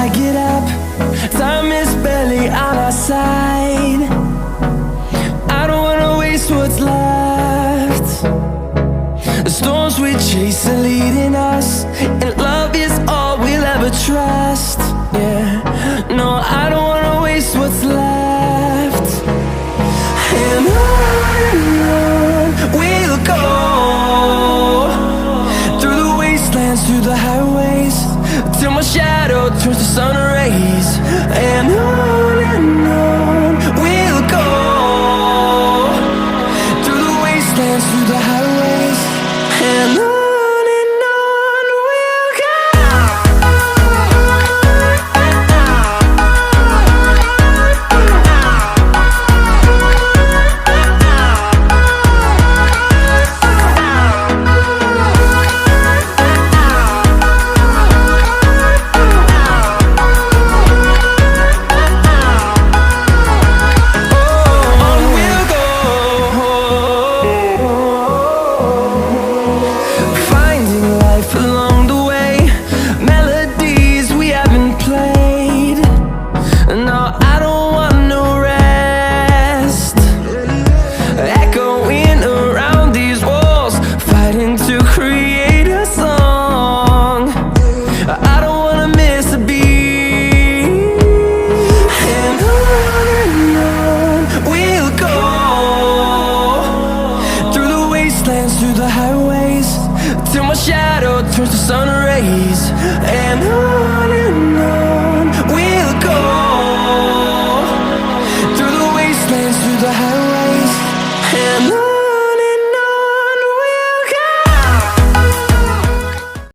I get up, time is barely on our side. I don't wanna waste what's left. The storms we chase are leading us, and love is all we'll ever trust. Yeah, no, I don't wanna waste what's left. And on we'll go, through the wastelands, through the highways, till my shadow turns to sun rays. And on we'll go, through the wastelands, through the highways, and on. Through the highways, till my shadow turns to sun rays. And on we'll go, through the wastelands, through the highways.